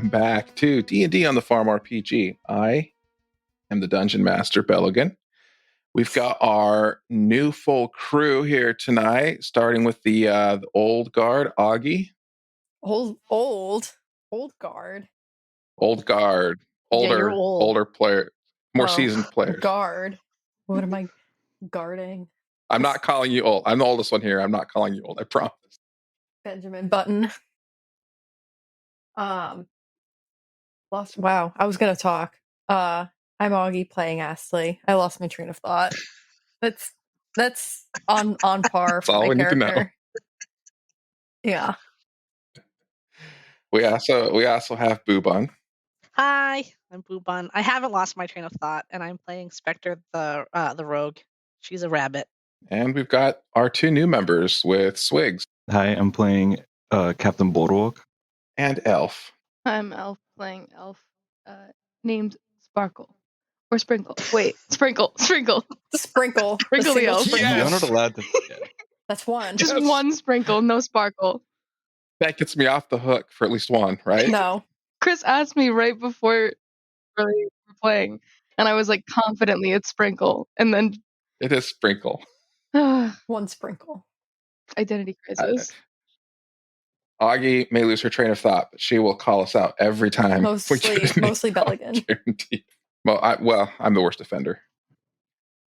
welcome back to D&D on the Farm RPG. I am the Dungeon Master, Belligan. We've got our new full crew here tonight, starting with the old guard, Augie. Old guard. Old guard. You're old. Older player. More seasoned players. Guard. What am I guarding? I'm not calling you old. I'm the oldest one here. I'm not calling you old, I promise. Benjamin Button. Wow, I was gonna talk. I'm Augie playing Astley. I lost my train of thought. That's on par for my character. Yeah. We also have Boobon. Hi, I'm Boobon. I haven't lost my train of thought, and I'm playing Spectre the rogue. She's a rabbit. And we've got our two new members with Swigs. Hi, I'm playing Captain Boardwalk. And Elf. I'm Elf playing Elf, named Sparkle. Or Sprinkle. Wait, Sprinkle. Sprinkle the Elf. Yes. You're not allowed to forget. That's one. Just one Sprinkle, no Sparkle. That gets me off the hook for at least one, right? No. Chris asked me right before we were playing, and I was like, confidently, it's Sprinkle. And then... It is Sprinkle. One Sprinkle. Identity crisis. Augie may lose her train of thought, but she will call us out every time. Mostly Belligan. Well, I'm the worst offender.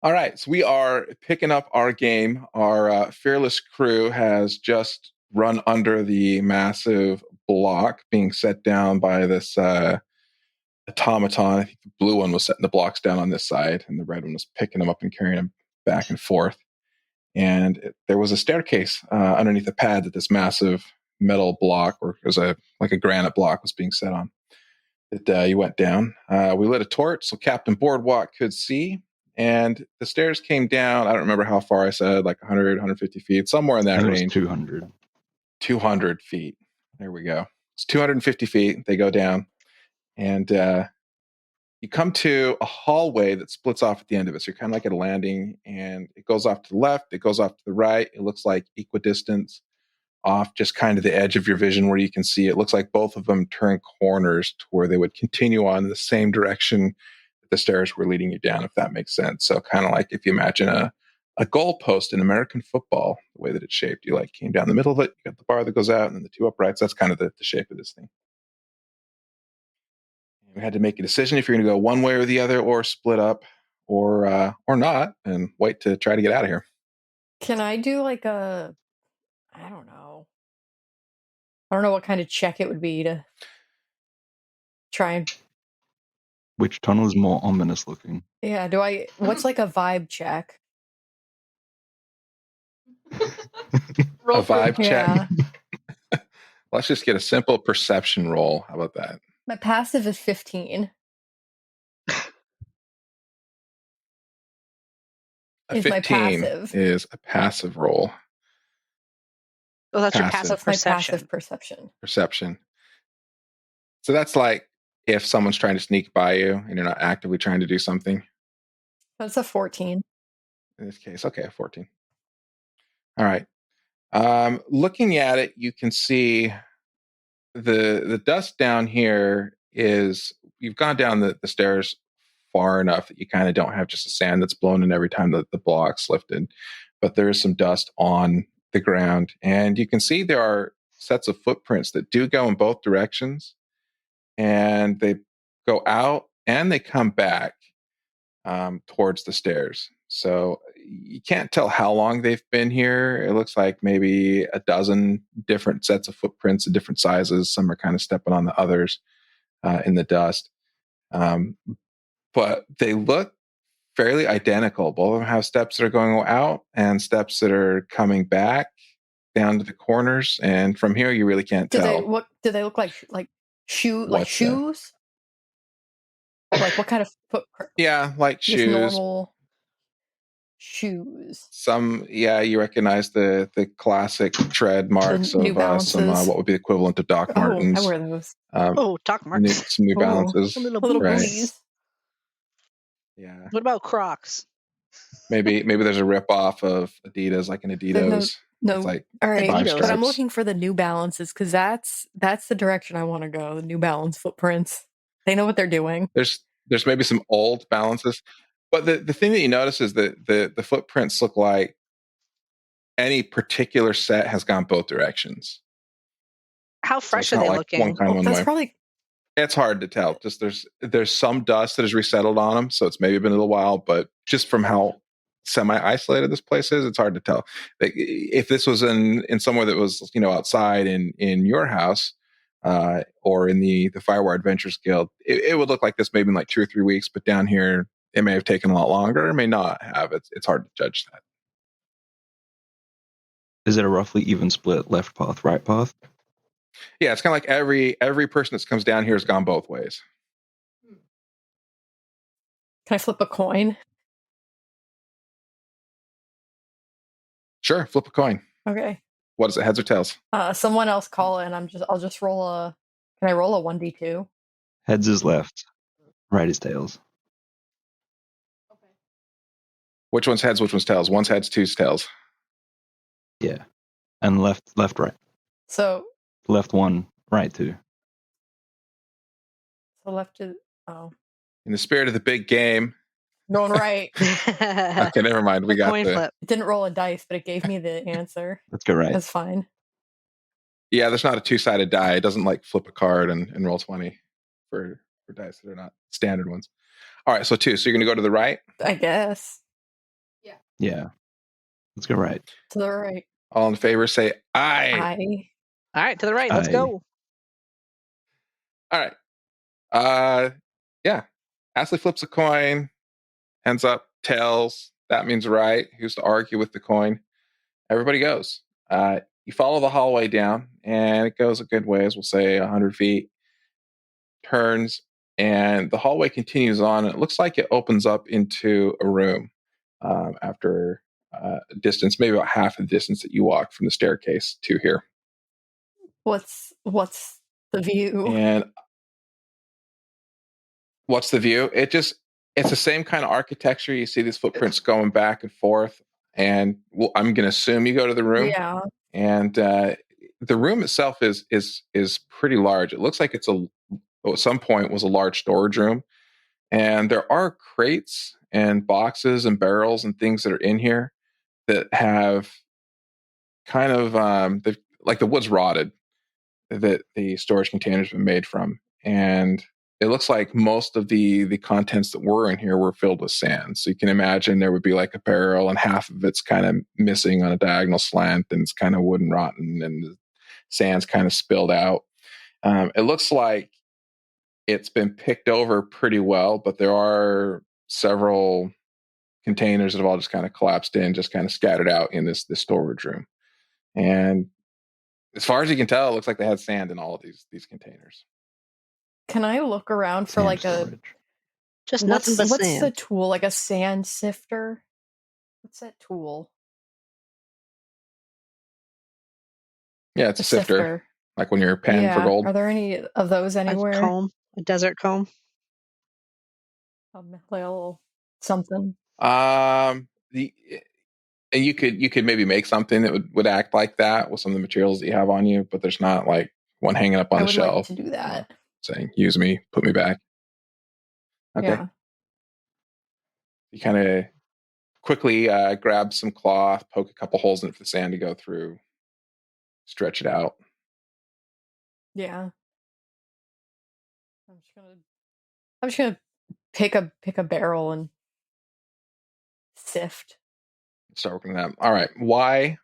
All right, so we are picking up our game. Our fearless crew has just run under the massive block being set down by this automaton. I think the blue one was setting the blocks down on this side, and the red one was picking them up and carrying them back and forth. And there was a staircase underneath the pad that this massive metal block, or it was like a granite block, was being set on. That you went down. We lit a torch so Captain Boardwalk could see, and the stairs came down. I don't remember how far I said, like 100, 150 feet, somewhere in that range. 200. 200 feet. There we go. It's 250 feet. They go down, and you come to a hallway that splits off at the end of it. So you're kind of like at a landing, and it goes off to the left. It goes off to the right. It looks like equidistance off just kind of the edge of your vision where you can see. It looks like both of them turn corners to where they would continue on in the same direction that the stairs were leading you down, if that makes sense. So kind of like if you imagine a goalpost in American football, the way that it's shaped, you like came down the middle of it, you got the bar that goes out, and then the two uprights. That's kind of the shape of this thing. You had to make a decision if you're going to go one way or the other, or split up, or not, and wait to try to get out of here. Can I do like I don't know what kind of check it would be to try and... Which tunnel is more ominous looking? Yeah, what's like a vibe check? A vibe check? Yeah. Let's just get a simple perception roll. How about that? My passive is 15. A 15 is a passive roll. Oh, that's your passive perception. My passive perception. Perception. So that's like if someone's trying to sneak by you and you're not actively trying to do something. That's a 14. In this case, okay, a 14. All right. Looking at it, you can see the dust down here is, you've gone down the stairs far enough that you kind of don't have just the sand that's blown in every time that the block's lifted, but there is some dust on the ground, and you can see there are sets of footprints that do go in both directions, and they go out and they come back towards the stairs. So you can't tell how long they've been here. It looks like maybe a dozen different sets of footprints of different sizes. Some are kind of stepping on the others in the dust. But they look fairly identical. Both of them have steps that are going out and steps that are coming back down to the corners. And from here, you really can't tell. Do they look like shoes? Like what kind of footprint? Yeah, like just shoes. Normal shoes. You recognize the classic tread marks of some what would be the equivalent of Doc Martens. I wear those. Doc Martens. Some New Balances. Little right. booties. Yeah. What about Crocs? Maybe there's a rip off of Adidas, like an Adidas. No. It's like all right, 5 Bonito. but I'm stripes. looking for the New Balances because that's the direction I want to go. The New Balance footprints. They know what they're doing. There's maybe some old balances, but the thing that you notice is that the footprints look like any particular set has gone both directions. How So fresh it's are not they like one looking? kind one That's way. probably It's hard to tell. Just there's some dust that has resettled on them, so it's maybe been a little while. But just from how semi-isolated this place is, it's hard to tell. Like, if this was in somewhere that was outside in your house, or in the Firewire Adventures Guild, it would look like this maybe in like 2 or 3 weeks. But down here, it may have taken a lot longer. It may not have. It's hard to judge that. Is it a roughly even split left path, right path? Yeah, it's kind of like every person that comes down here has gone both ways. Can I flip a coin? Sure, flip a coin. Okay. What is it, heads or tails? Someone else call it, and I'll just roll a. Can I roll a 1d2? Heads is left, right is tails. Which one's heads, which one's tails? One's heads, two's tails. Yeah, and left, right. So Left 1, right 2. left is In the spirit of the big game. going right. Okay, never mind. We got coin flip. It didn't roll a dice, but it gave me the answer. Let's go right. That's fine. Yeah, there's not a 2-sided die. It doesn't like flip a card and roll 20 for dice that are not standard ones. All right, so 2. So you're going to go to the right. I guess. Yeah. Let's go right. To the right. All in favor, say aye. All right, to the right. Let's Aye. go. All right. Yeah. Ashley flips a coin, ends up tails. That means right. Who's to argue with the coin? Everybody goes. You follow the hallway down, and it goes a good ways. We'll say 100 feet. Turns, and the hallway continues on. And it looks like it opens up into a room after a distance, maybe about half the distance that you walk from the staircase to here. What's the view? And what's the view? It's the same kind of architecture. You see these footprints going back and forth. And I'm going to assume you go to the room. Yeah. And the room itself is pretty large. It looks like it's at some point was a large storage room. And there are crates and boxes and barrels and things that are in here that have kind of like the wood's rotted that the storage containers have been made from. And it looks like most of the contents that were in here were filled with sand. So you can imagine there would be like a barrel and half of it's kind of missing on a diagonal slant and it's kind of wood and rotten and the sand's kind of spilled out. It looks like it's been picked over pretty well, but there are several containers that have all just kind of collapsed in, just kind of scattered out in this storage room. And as far as you can tell, it looks like they had sand in all of these containers. Can I look around for Sand like storage. Just nothing but what's sand. the tool? Like a sand sifter? What's that tool? Yeah, it's a sifter. Like when you're panning for gold. Are there any of those anywhere? A comb, a desert comb. Like a little something. You could maybe make something that would act like that with some of the materials that you have on you, but there's not like one hanging up on the shelf. Like to do that. Saying, use me, put me back. Okay. Yeah. You kind of quickly grab some cloth, poke a couple holes in it for the sand to go through, stretch it out. Yeah. I'm just gonna pick a barrel and sift. Start working that. All right. Why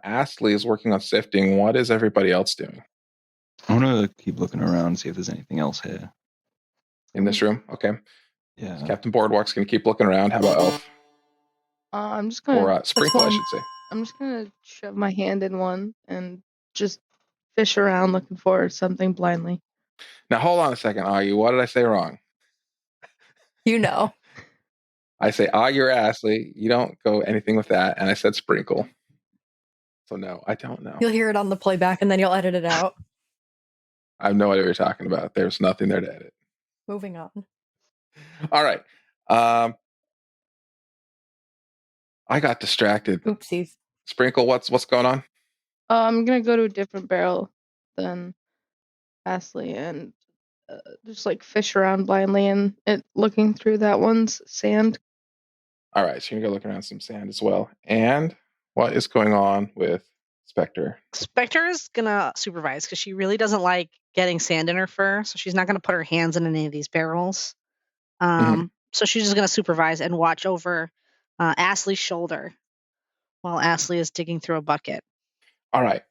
Astley is working on sifting? What is everybody else doing? I want to keep looking around and see if there's anything else here. In this room? Okay. Yeah. So Captain Boardwalk's going to keep looking around. How about Elf? I'm just gonna. Or Sprinkle, I should say. I'm just gonna shove my hand in one and just fish around looking for something blindly. Now, hold on a second, Augie. What did I say wrong? You know. I say Augie or Astley. You don't go anything with that. And I said Sprinkle. So, no, I don't know. You'll hear it on the playback and then you'll edit it out. I have no idea what you're talking about. There's nothing there to edit. Moving on. All right. I got distracted. Oopsies. Sprinkle, what's going on? I'm gonna go to a different barrel than Astley and just like fish around blindly and looking through that one's sand. All right, so you're gonna go look around some sand as well. And what is going on with Spectre? Spectre is gonna supervise because she really doesn't like getting sand in her fur, so she's not gonna put her hands in any of these barrels. So she's just gonna supervise and watch over Astley's shoulder while Astley is digging through a bucket. All right.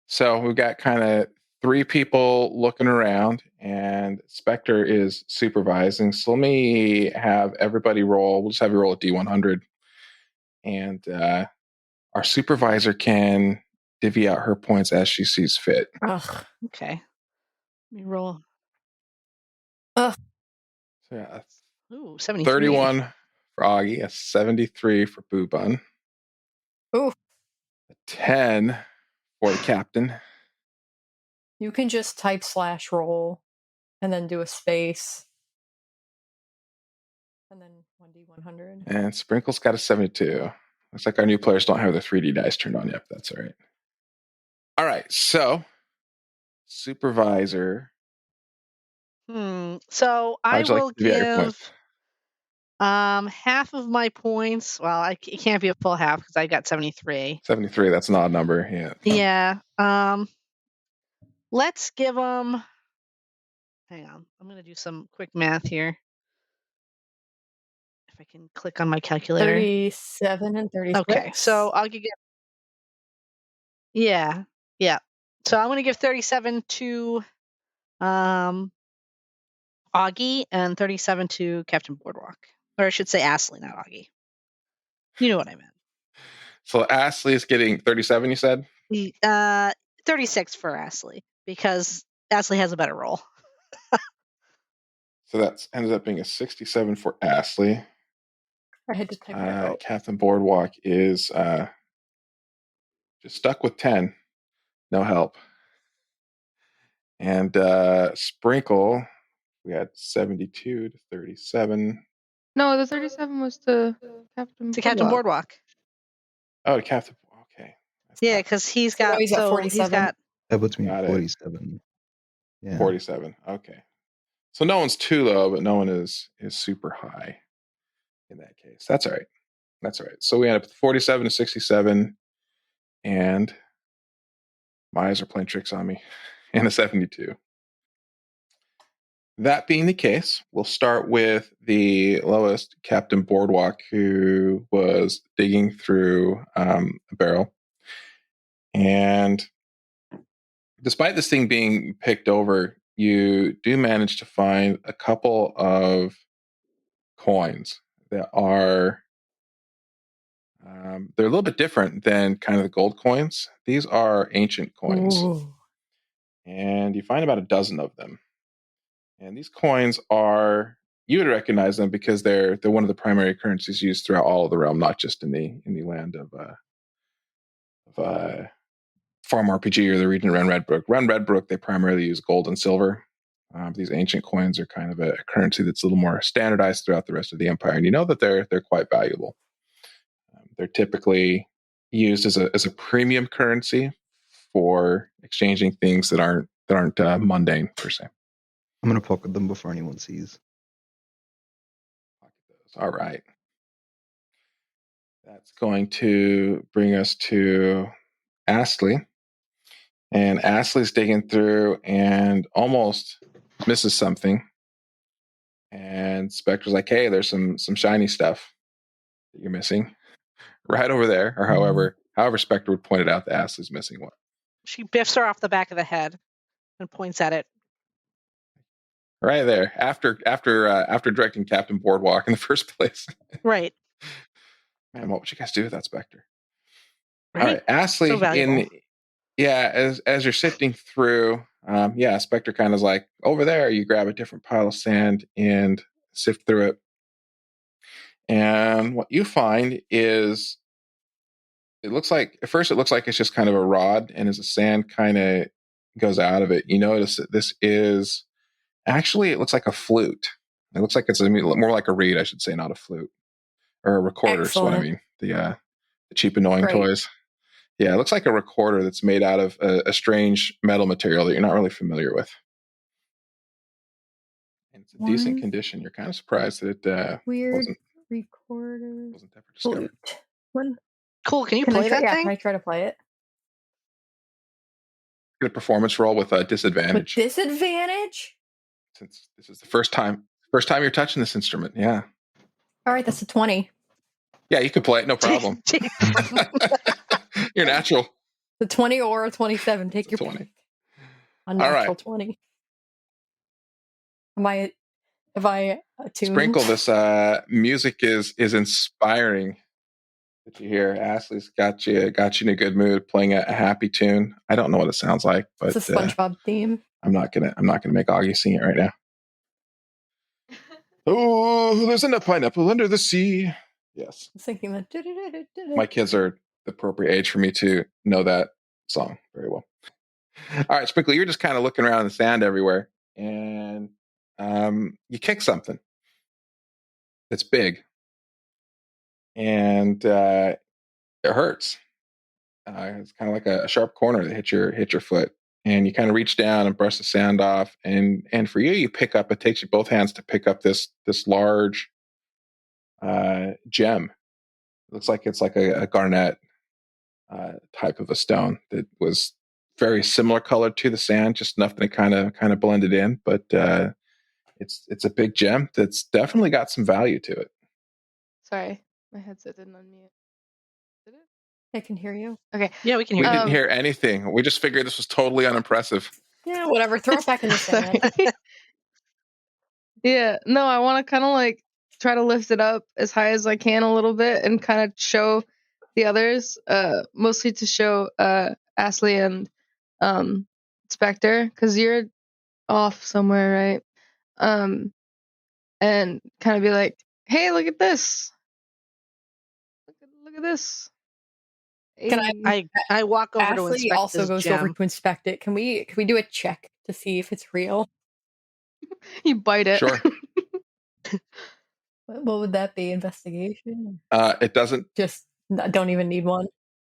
So we've got kind of 3 people looking around, and Spectre is supervising. So let me have everybody roll. We'll just have you roll a D100. And our supervisor can divvy out her points as she sees fit. Ugh. Okay. Let me roll. So yeah, Ooh, 73. 31 for Augie, a 73 for Boobun. Ooh. A 10 for the captain. You can just type /roll and then do a space. And then 1D100. And Sprinkle's got a 72. Looks like our new players don't have their 3D dice turned on yet, but that's all right. All right, so supervisor. So I How'd you like will to divvy out your give points? half of my points. Well, it can't be a full half because I got 73. 73, that's an odd number. Yeah. Yeah. Let's give them. Hang on. I'm going to do some quick math here. If I can click on my calculator. 37 and 36. Okay, so I'll give. Yeah. So I'm going to give 37 to Augie and 37 to Captain Boardwalk. Or I should say Astley, not Augie. You know what I meant. So Astley is getting 37, you said? 36 for Astley because Astley has a better roll. So that ends up being a 67 for Astley. I had to type it out. Captain Boardwalk is just stuck with 10. No help. And Sprinkle, we had 72 to 37. No, the 37 was to Captain. To Captain Boardwalk. Oh, to Captain. Okay. Yeah, because he's So now got. he's at 47. That puts me Got at it. 47. Yeah. 47. Okay. So no one's too low, but no one is super high in that case. That's all right. That's all right. So we end up with 47 to 67, and my eyes are playing tricks on me, and a 72. That being the case, we'll start with the lowest, Captain Boardwalk, who was digging through a barrel. And despite this thing being picked over, you do manage to find a couple of coins that are they're a little bit different than kind of the gold coins. These are ancient coins. Ooh. And you find about a dozen of them. And these coins are, you would recognize them because they're one of the primary currencies used throughout all of the realm, not just in the land of Farm RPG or the region around Redbrook. Around Redbrook, they primarily use gold and silver. These ancient coins are kind of a currency that's a little more standardized throughout the rest of the empire, and you know that they're quite valuable. They're typically used as a premium currency for exchanging things that aren't mundane per se. I'm going to pocket them before anyone sees. All right. That's going to bring us to Astley. And Astley's digging through and almost misses something. And Spectre's like, hey, there's some shiny stuff that you're missing. Right over there. Or however Spectre would point it out that Astley's missing what. She biffs her off the back of the head and points at it. Right there. After directing Captain Boardwalk in the first place. Right. Man, what would you guys do with that Spectre? Right. All right, Astley, So valuable. as you're sifting through, Spectre kind of is like, over there, you grab a different pile of sand and sift through it. And what you find is, at first it looks like it's just kind of a rod, and as the sand kind of goes out of it, you notice that this is, actually, it looks like a flute. It looks like it's more like a reed, I should say, not a flute. Or a recorder is what I mean. The cheap, annoying toys. Yeah, it looks like a recorder that's made out of a strange metal material that you're not really familiar with. And it's a decent condition. You're kind of surprised that it weird recorder wasn't ever discovered. Cool. Can you play that thing? Can I try to play it? Get a performance roll with a disadvantage. With disadvantage? Since this is the first time you're touching this instrument. Yeah. All right, that's a 20. Yeah, you can play it, no problem. You're natural. The 20 or a 27. Take your 20. A natural 20. Have I attuned? Sprinkle, this music is inspiring. Did you hear? Ashley's got you in a good mood, playing a happy tune. I don't know what it sounds like, but it's a SpongeBob theme. I'm not gonna make Augie sing it right now. Oh, there's a pineapple under the sea. Yes. I was thinking that. My kids are the appropriate age for me to know that song very well. All right, Sprinkle, you're just kind of looking around in the sand everywhere, and you kick something that's big, and it hurts. It's kind of like a sharp corner that hit your foot, and you kind of reach down and brush the sand off, and for you pick up. It takes you both hands to pick up this large gem. It looks like it's like a garnet type of a stone that was very similar colored to the sand, just enough that it kind of blended in. But it's a big gem that's definitely got some value to it. Sorry, my headset didn't unmute. Did it? I can hear you. Okay. Yeah, we can hear you. you. We didn't hear anything. We just figured this was totally unimpressive. Yeah, whatever. Throw it back in the sand. Yeah, no, I want to kind of like try to lift it up as high as I can a little bit and kind of show the others, mostly to show Ashley and Spectre, because you're off somewhere, right? And kind of be like, hey, look at this. Look at this. Can I walk over to Ashley inspect also this goes gem. over to inspect it. Can we do a check to see if it's real? You bite it. Sure. What would that be? Investigation? It doesn't. Just don't even need one.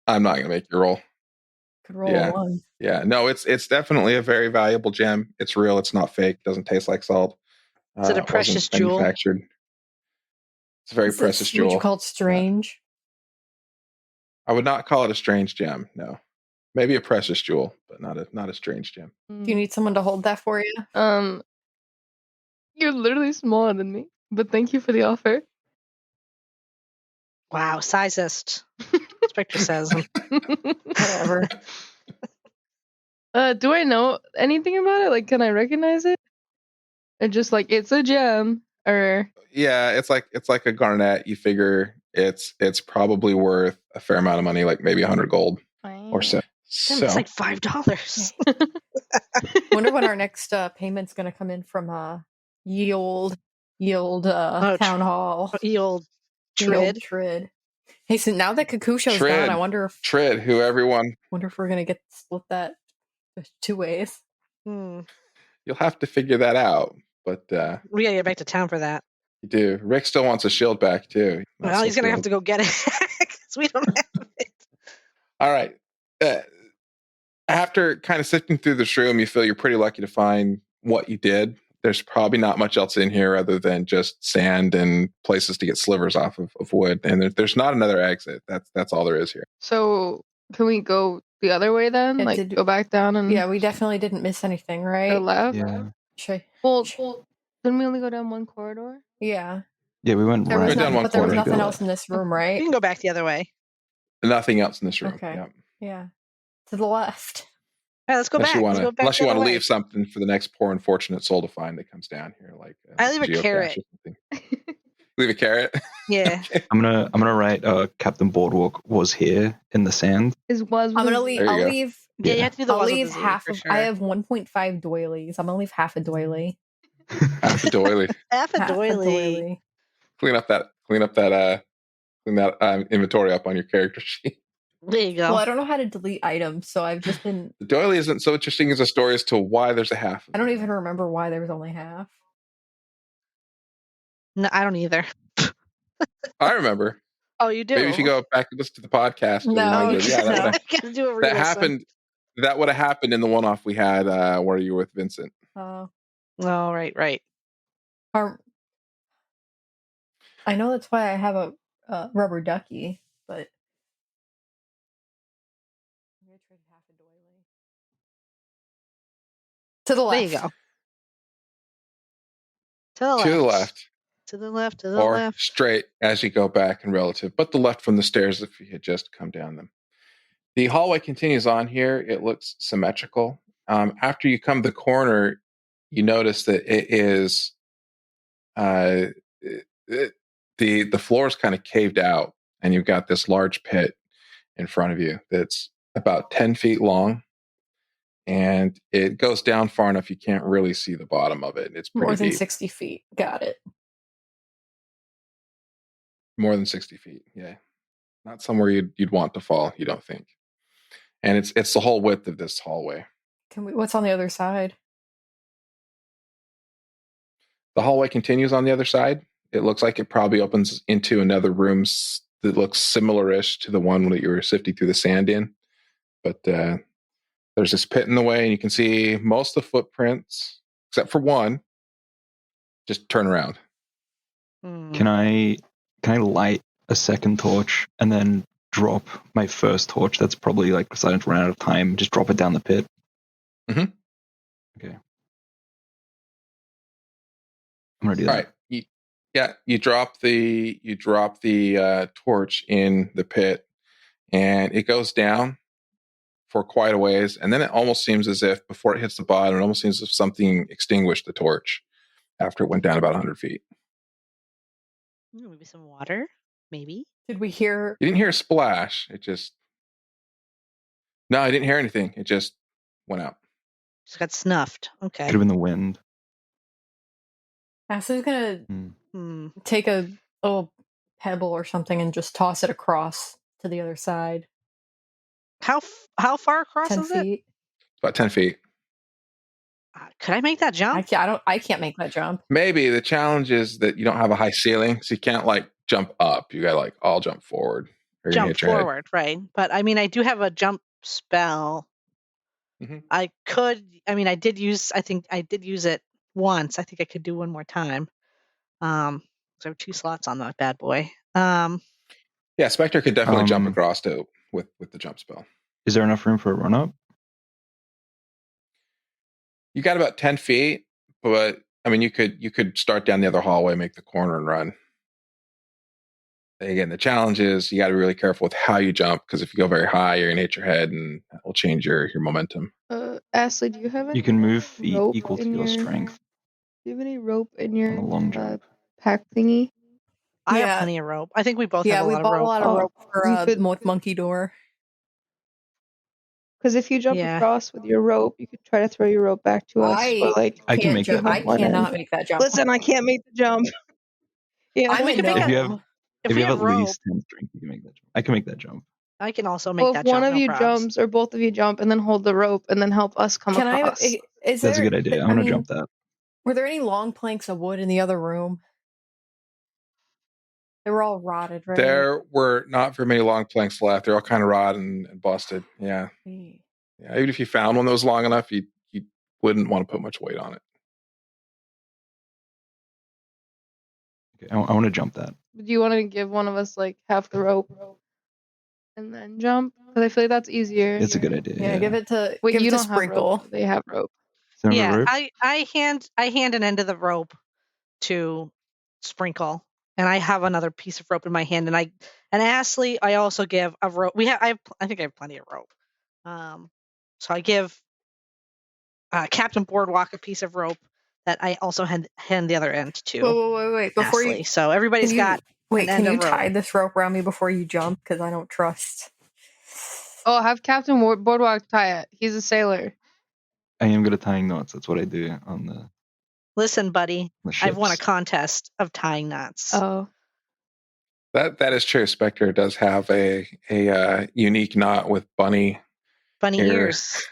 I'm not going to make you roll. Could roll a 1. Yeah. No, it's definitely a very valuable gem. It's real. It's not fake. It doesn't taste like salt. Is it a precious jewel? Manufactured. It's a very precious jewel. Would you call it strange? I would not call it a strange gem. No, maybe a precious jewel, but not a strange gem. Do you need someone to hold that for you? You're literally smaller than me, but thank you for the offer. Wow, sizest. Spectre says. Whatever. Do I know anything about it? Like, can I recognize it? Or just like it's a gem? Or yeah, it's like a garnet. You figure it's probably worth a fair amount of money, like maybe 100 gold or so. It's like $5. Wonder when our next payment's going to come in from Yield Town Hall. Yield Trid. Hey, so now that Kakusho's down, I wonder if Trid, who everyone. Wonder if we're going to get split that 2 ways. You'll have to figure that out, but we gotta get back to town for that. You do. Rick still wants a shield back too. Well, he's gonna have to go get it because we don't have it. All right. After kind of sifting through this room, you feel you're pretty lucky to find what you did. There's probably not much else in here other than just sand and places to get slivers off of wood. And there's not another exit. That's all there is here. So can we go the other way then? Go back down and... Yeah, we definitely didn't miss anything, right? Go left? Yeah. Well, didn't we only go down one corridor? Yeah. Yeah, we went right down one But there was corridor. nothing else in this room, right? You can go back the other way. Nothing else in this room. Okay. Yeah. To the left. All right, let's go back. Unless you want to leave something for the next poor unfortunate soul to find that comes down here, like I leave a carrot. Leave a carrot. Yeah. Okay. I'm gonna write Captain Boardwalk was here in the sand. I'm gonna leave. I'll leave. Yeah, you have to do the I'll leave half of. Sure. I have 1.5 doilies. I'm gonna leave half a doily. Half a doily. Half a doily. Clean that inventory up on your character sheet. There you go. Well, I don't know how to delete items, so I've just been. The doily isn't so interesting as a story as to why there's a half. I don't even remember why there was only half. No, I don't either. I remember. Oh, you do? Maybe if you go back and listen to the podcast, you'll No, remember. you Yeah, no. Gotta do a that re-listen. happened. That would have happened in the one-off we had where you were with Vincent. Oh, right. I know that's why I have a rubber ducky, but I'm gonna trade half a doily. To the left. There you go. To the To the left. left. To the left. To the Or left. straight as you go back and relative, but the left from the stairs if you had just come down them. The hallway continues on here. It looks symmetrical. After you come to the corner, you notice that it is the floor is kind of caved out, and you've got this large pit in front of you that's about 10 feet long, and it goes down far enough you can't really see the bottom of it. It's pretty More than deep. 60 feet. Got it. More than 60 feet. Yeah, not somewhere you'd want to fall. You don't think? And it's the whole width of this hallway. What's on the other side? The hallway continues on the other side. It looks like it probably opens into another room that looks similar-ish to the one that you were sifting through the sand in. But there's this pit in the way, and you can see most of the footprints, except for one, just turn around. Can I light a second torch and then drop my first torch? That's probably like starting to run out of time. Just drop it down the pit. Mm-hmm. Okay. I'm gonna do that. All right. You drop the torch in the pit, and it goes down for quite a ways, and then it almost seems as if before it hits the bottom, it almost seems as if something extinguished the torch after it went down about 100 feet. Maybe some water. Maybe. Did we hear? You didn't hear a splash. No, I didn't hear anything. It just went out. Just got snuffed. Okay. Could have been the wind. Ashley's gonna take a little pebble or something and just toss it across to the other side. How far across 10 is feet. it? About 10 feet. Could I make that jump? I can't make that jump. Maybe the challenge is that you don't have a high ceiling, so you can't like jump up. You gotta like all jump forward. Jump forward, right? But I mean, I do have a jump spell. Mm-hmm. I did use it once. I think I could do one more time. So I have 2 slots on that bad boy. Yeah, Spectre could definitely jump across with the jump spell. Is there enough room for a run up? You got about 10 feet, but I mean, you could start down the other hallway, make the corner, and run. Again, the challenge is you got to be really careful with how you jump, because if you go very high, you're gonna hit your head, and that will change your momentum. Ashley, do you have any? You can move feet equal to your strength. Do you have any rope in your on a long jump. pack thingy? I have plenty of rope. I think we both have a lot of rope. Yeah, we bought a lot of rope for monkey door. Because if you jump across with your rope, you could try to throw your rope back to us. I can make that. I cannot make that jump. Listen, I can't make the jump. Yeah, we can if you have at least 10 strength, you can make that jump. I can make that jump. I can also make that jump. If one of you jumps or both of you jump and then hold the rope and then help us come across. That's a good idea. I'm going to jump that. Were there any long planks of wood in the other room? They were all rotted, right? There were not very many long planks left. They're all kind of rotted and busted. Yeah. Yeah. Even if you found one that was long enough, you wouldn't want to put much weight on it. Okay, I want to jump that. Do you want to give one of us like half the rope and then jump? Because I feel like that's easier. It's a good idea. Yeah, give it to Wait, you don't Sprinkle. Have rope. They have rope. Yeah, I hand an end of the rope to Sprinkle, and I have another piece of rope in my hand, and Ashley, I also give a rope. I think I have plenty of rope. So I give Captain Boardwalk a piece of rope that I also hand the other end to. Wait! Ashley. So everybody's got. Can you tie this rope around me before you jump? Because I don't trust. Oh, have Captain Boardwalk tie it. He's a sailor. I am good at tying knots. That's what I do on the. Listen, buddy, I've won a contest of tying knots. Oh, that is true. Spectre does have a unique knot with bunny ears,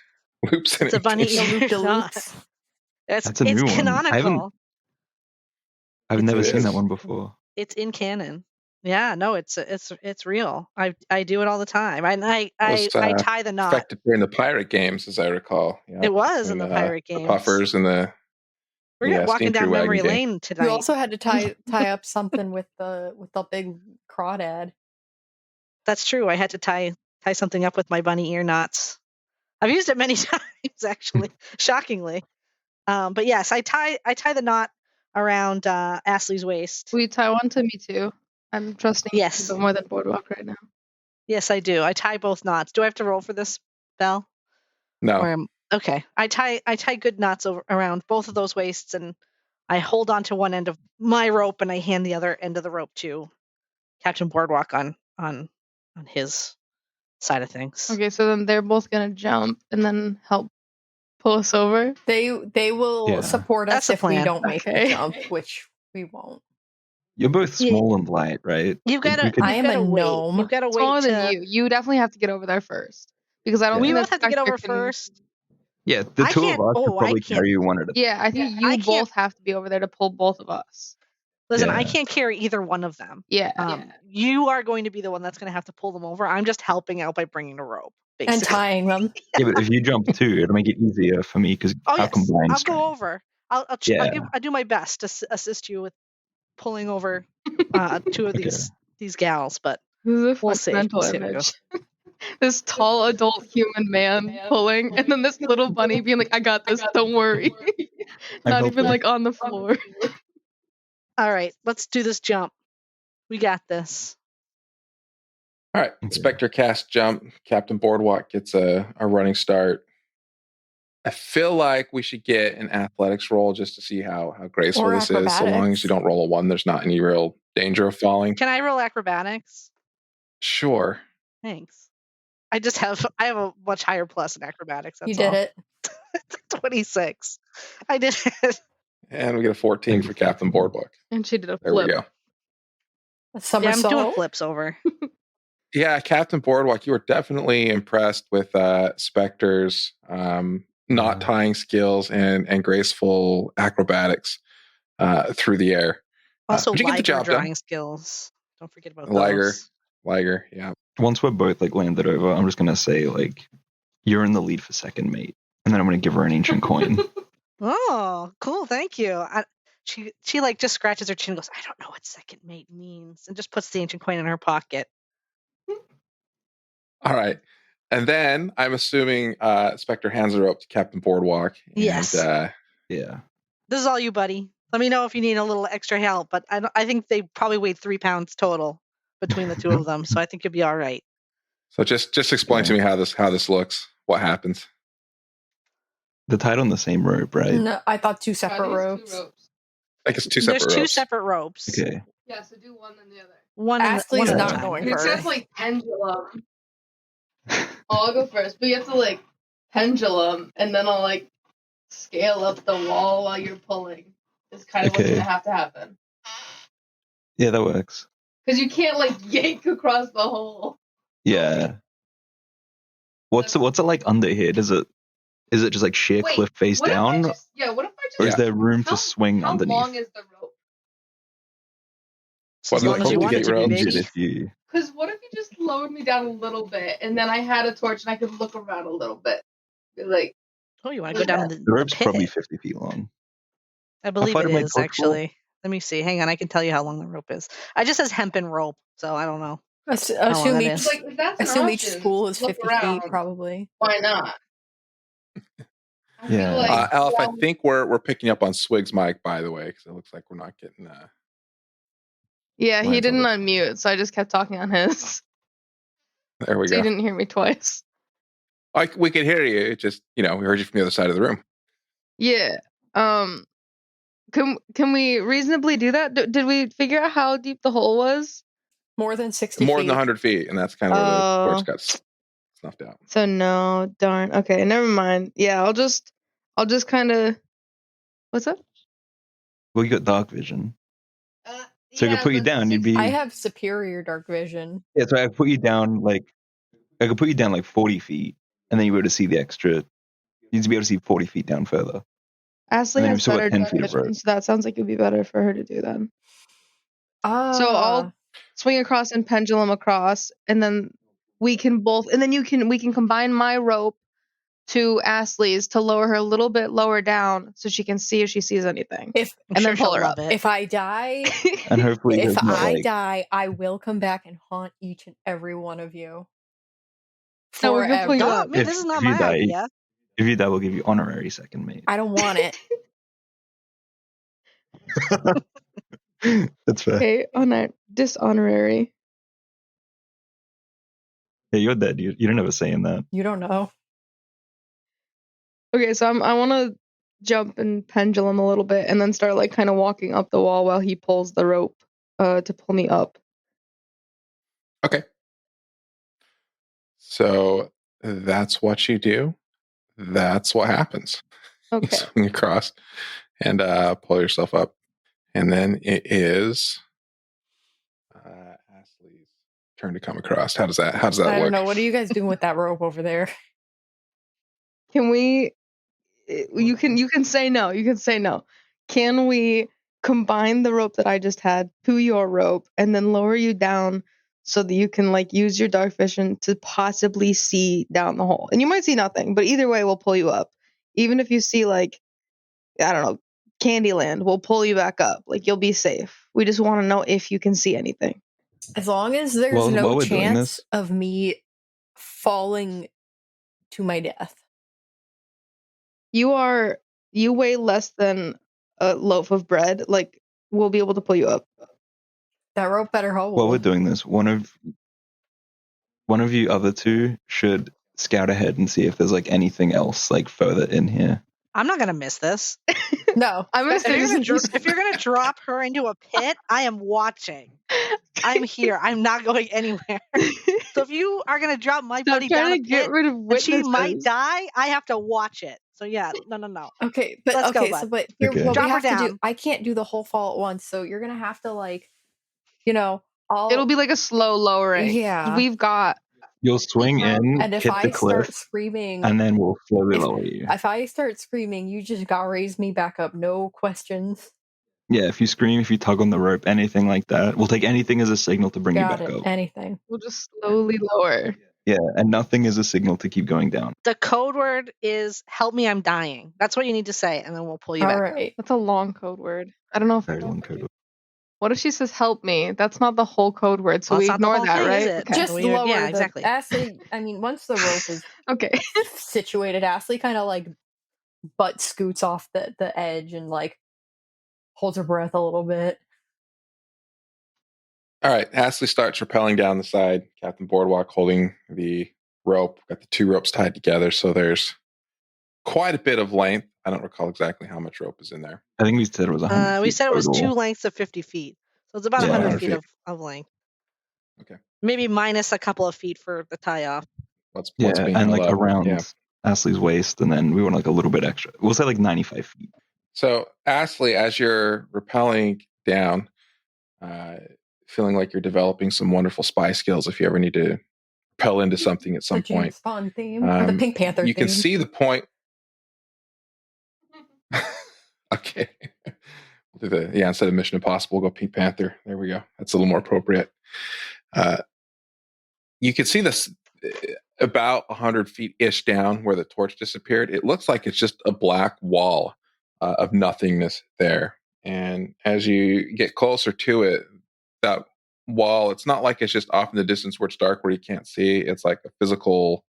loops in it. It's a bunny ear knot. That's a new one. Canonical. I've never seen that one before. It's in canon. Yeah, no, it's real. I do it all the time. I tie the knot. Affected during the pirate games, as I recall. Yeah, it was in the pirate games. The puffers and the We're walking down memory lane tonight. You also had to tie up something with the big crawdad. That's true. I had to tie something up with my bunny ear knots. I've used it many times, actually, shockingly. But yes, I tie the knot around Ashley's waist. Will you tie one to me too? I'm trusting you a bit more than Boardwalk right now. Yes, I do. I tie both knots. Do I have to roll for this, Belle? No. Okay. I tie good knots around both of those waists, and I hold on to one end of my rope, and I hand the other end of the rope to Captain Boardwalk on his side of things. Okay, so then they're both gonna jump and then help pull us over. They will support us if we don't make the jump, which we won't. You're both small and light, right? I am a gnome. You've got to wait. Smaller than you. You definitely have to get over there first because I don't. We think both have to get over first. Yeah, the two of us could probably carry you one at a time. Yeah, I think you both have to be over there to pull both of us. Listen, I can't carry either one of them. Yeah. You are going to be the one that's going to have to pull them over. I'm just helping out by bringing a rope. Basically. And tying them. Yeah, but if you jump too, it'll make it easier for me because our combined strength. I'll go over. I'll do my best to assist you with pulling over two of these gals, but we'll see. Mental image. This tall adult human man pulling, and then this little bunny being like, "I got this, don't worry." Not even like on the floor. All right, let's do this jump. We got this. All right, Inspector cast jump. Captain Boardwalk gets a running start. I feel like we should get an athletics roll just to see how graceful this is. So long as you don't roll a 1, there's not any real danger of falling. Can I roll acrobatics? Sure. Thanks. I have a much higher plus in acrobatics. That's you did it. 26. I did it. And we get a 14 for Captain Boardwalk. And she did a flip. There we go. A somersault. I'm doing flips over. Yeah, Captain Boardwalk, you were definitely impressed with Spectre's knot tying skills and graceful acrobatics through the air. Also, liger drawing skills. Don't forget about those. Liger, yeah. Once we're both landed over, I'm just gonna say you're in the lead for second, mate, and then I'm gonna give her an ancient coin. Oh, cool! Thank you. She just scratches her chin and goes, "I don't know what second mate means," and just puts the ancient coin in her pocket. All right. And then I'm assuming Spectre hands the rope to Captain Boardwalk. And, yes. Yeah. This is all you, buddy. Let me know if you need a little extra help. But I think they probably weighed 3 pounds total between the two of them, so I think you'll be all right. So just explain to me how this looks. What happens? They're tied on the same rope, right? No, I thought 2 separate ropes. I guess 2 separate ropes. There's 2 separate ropes. Okay. Yeah, so do one then the other. Ashley's not going first. It's just pendulum. I'll go first, but you have to pendulum, and then I'll scale up the wall while you're pulling. Is kind of what's gonna have to happen. Yeah, that works. Because you can't yank across the hole. Yeah. What's it like under here? Is it just sheer cliff face down? What if I just? Or is there room to swing underneath? How long is the rope? As long as you want it to be big. Because what if you just lowered me down a little bit, and then I had a torch and I could look around a little bit? Oh, you want to go down the rope's pit? Probably 50 feet long. I believe it is, actually. Let me see. Hang on, I can tell you how long the rope is. I just says hempen rope, so I don't know. Assume each spool is 50 feet, probably. Why not? Yeah. Alf, I think we're picking up on Swig's mic, by the way, because it looks like we're not getting. Yeah, he didn't unmute, so I just kept talking on his. There we go. You didn't hear me twice. We could hear you. It just, we heard you from the other side of the room. Yeah. Can we reasonably do that? Did we figure out how deep the hole was? More than 60 More feet. than 100 feet, and that's kind of where the torch got snuffed out. So no, darn. Okay, never mind. Yeah, I'll just kind of. What's up? Well, you got dark vision. So I could put you down. You'd be. I have superior dark vision. Yeah, so I could put you down I could put you down 40 feet, and then you were able to see the extra. You'd be able to see 40 feet down further. Ashley has better dark vision, so that sounds like it'd be better for her to do then. So swing across and pendulum across, and then we can combine my rope to Ashley's to lower her a little bit lower down so she can see if she sees anything. I'm sure then pull she'll her love up. it. If I die, And hopefully, if there's not I like. die, I will come back and haunt each and every one of you. No, we're gonna pull you Don't up. haunt me. This is not my idea. If you die, we'll give you honorary second mate. I don't want it. That's fair. Okay, dishonorary. Yeah, you're dead. You don't have a say in that. You don't know. Okay, so I want to jump and pendulum a little bit, and then start like kind of walking up the wall while he pulls the rope to pull me up. Okay. So that's what you do. That's what happens. Okay. You swing across and pull yourself up. And then it is Ashley's turn to come across. How does that I look? don't know. What are you guys doing with that rope over there? Can we? You can say no. You can say no. Can we combine the rope that I just had to your rope and then lower you down so that you can like use your dark vision to possibly see down the hole? And you might see nothing, but either way, we'll pull you up. Even if you see like, I don't know, Candyland, we'll pull you back up. Like you'll be safe. We just want to know if you can see anything. As long as there's While no we're doing chance this- of me falling to my death. You weigh less than a loaf of bread. Like we'll be able to pull you up. That rope better hold. While we're doing this, one of you other two should scout ahead and see if there's like anything else like further in here. I'm not gonna miss this. No. I'm gonna say If you're gonna drop her into a pit, I am watching. I'm here. I'm not going anywhere. So if you are gonna drop my buddy down a pit, get rid of and witnesses. she might die, I have to watch it. So yeah, no. Okay, but Let's go, okay, bud. so but here Okay. what Drop we her have to do, down. I can't do the whole fall at once, so you're gonna have to like, It'll be like a slow lowering. Yeah. We've got You'll swing in, and if hit I the cliff, start screaming, and then we'll slowly if- lower you. if I start screaming, you just gotta raise me back up, no questions. Yeah, if you scream, if you tug on the rope, anything like that, we'll take anything as a signal to bring Got you back it. up. Anything. we'll just slowly lower. Yeah, and nothing is a signal to keep going down. The code word is "Help me, I'm dying." That's what you need to say, and then we'll pull you All back. right. That's a long code word. I don't know if Very long code. What if she says help me? That's not the whole code word, so Well, we that's not the ignore whole that, thing, right? is it? Okay. Just lower yeah, the exactly. Ashley, I mean, once the rope is Okay. situated, Ashley kind of like butt scoots off the edge and like holds her breath a little bit. All right. Ashley starts rappelling down the side. Captain Boardwalk holding the rope. Got the two ropes tied together, so there's quite a bit of length. I don't recall exactly how much rope is in there. I think we said it was 100 feet We said it was total. 2 lengths of 50 feet, so it's about Yeah, 100 100 feet feet. of length. Okay. Maybe minus a couple of feet for the tie off. What's Yeah, being and held like up. around Yeah. Ashley's waist, and then we want like a little bit extra. We'll say like 95 feet. So, Ashley, as you're rappelling down, feeling like you're developing some wonderful spy skills if you ever need to rappel into something at some The James point. Bond theme, or the Pink Panther You theme. can see the point. Okay. We'll do instead of Mission Impossible, we'll go Pink Panther. There we go. That's a little more appropriate. You can see this about 100 feet ish down where the torch disappeared. It looks like it's just a black wall of nothingness there. And as you get closer to it, that wall, it's not like it's just off in the distance where it's dark where you can't see. It's like a physical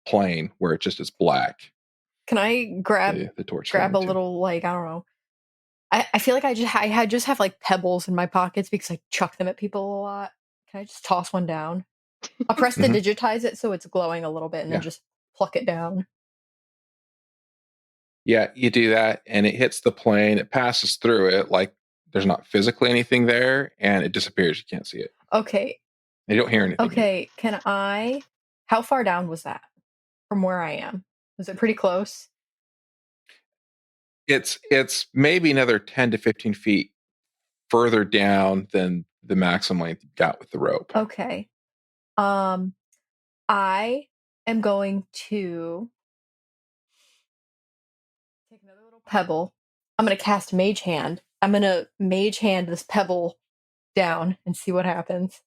plane where it just is black. Can I grab the torch? Grab a little, like, I don't know. I feel like I just have like pebbles in my pockets because I chuck them at people a lot. Can I just toss one down? I'll press to digitize it so it's glowing a little bit and then just pluck it down. Yeah, you do that and it hits the plane. It passes through it like there's not physically anything there and it disappears. You can't see it. Okay. You don't hear anything. Okay, how far down was that from where I am? Was it pretty close? It's maybe another 10 to 15 feet further down than the maximum length you got with the rope. Okay. I am going to take another little pebble. I'm going to cast Mage Hand. I'm going to Mage Hand this pebble down and see what happens.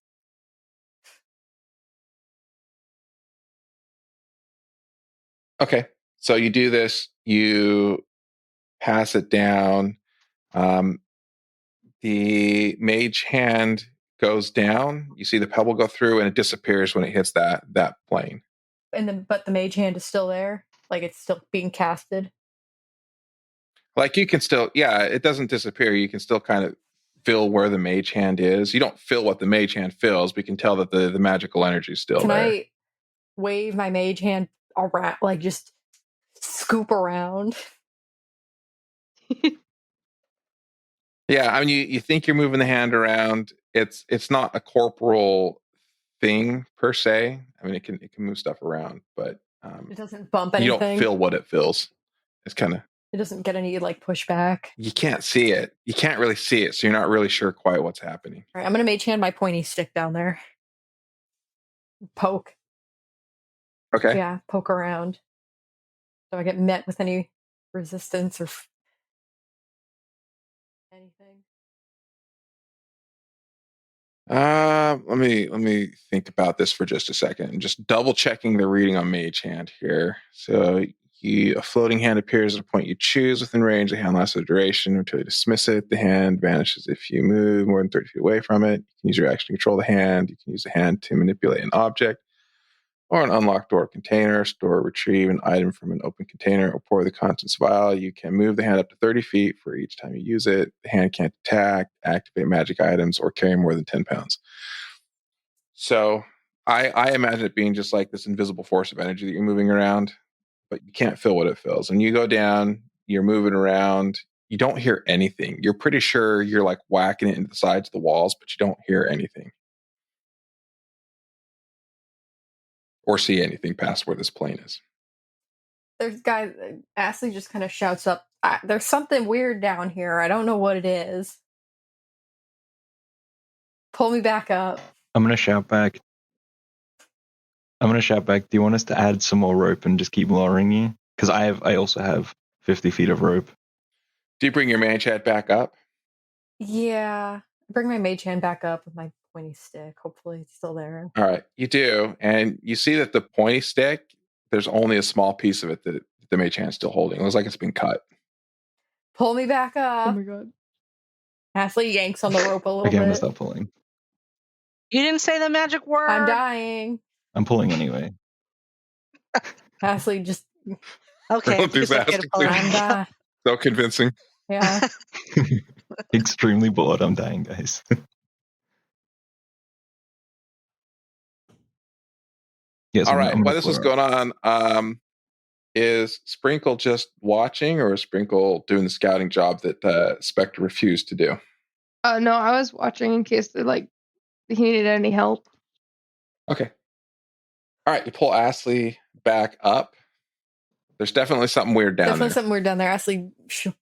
Okay, so you do this. You pass it down. The mage hand goes down. You see the pebble go through, and it disappears when it hits that plane. But the mage hand is still there, like it's still being casted. Like you can still, yeah, it doesn't disappear. You can still kind of feel where the mage hand is. You don't feel what the mage hand feels, but you can tell that the magical energy is still Can there. I wave my mage hand around, like just scoop around? Yeah, I mean, you think you're moving the hand around. It's not a corporal thing per se. I mean, it can move stuff around, but It doesn't bump you don't anything. feel what it feels. It's kind of, It doesn't get any like pushback. you can't see it. You can't really see it, so you're not really sure quite what's happening. All right, I'm gonna mage hand my pointy stick down there. Poke. Okay. Yeah, poke around. Do I get met with any resistance or anything? Let me think about this for just a second. I'm just double checking the reading on mage hand here. So a floating hand appears at a point you choose within range. The hand lasts a duration until you dismiss it. The hand vanishes if you move more than 30 feet away from it. You can use your action to control the hand. You can use the hand to manipulate an object or an unlocked door container, store or retrieve an item from an open container, or pour the contents vial. You can move the hand up to 30 feet for each time you use it. The hand can't attack, activate magic items, or carry more than 10 pounds. So I imagine it being just like this invisible force of energy that you're moving around, but you can't feel what it feels. When you go down, you're moving around, you don't hear anything. You're pretty sure you're like whacking it into the sides of the walls, but you don't hear anything. Or see anything past where this plane is. There's guys. Ashley just kind of shouts up, "There's something weird down here. I don't know what it is. Pull me back up." I'm gonna shout back. Do you want us to add some more rope and just keep lowering you? Because I also have 50 feet of rope. Do you bring your mage hand back up? Yeah, bring my mage hand back up with my pointy stick. Hopefully, it's still there. All right, you do, and you see that the pointy stick, there's only a small piece of it that the mage hand's still holding. It looks like it's been cut. Pull me back up. Oh my god. Ashley yanks on the rope a little Okay, I'm gonna bit. stop pulling. You didn't say the magic word. I'm dying. I'm pulling anyway. Ashley just. Okay. I think it's okay to pull it. I'm dying. So convincing. Yeah. Extremely bored. I'm dying, guys. Yes. All right. While this was going on, is Sprinkle just watching, or is Sprinkle doing the scouting job that Spectre refused to do? No, I was watching in case he needed any help. Okay. All right. You pull Ashley back up. There's definitely something weird down there. Something weird down there. Ashley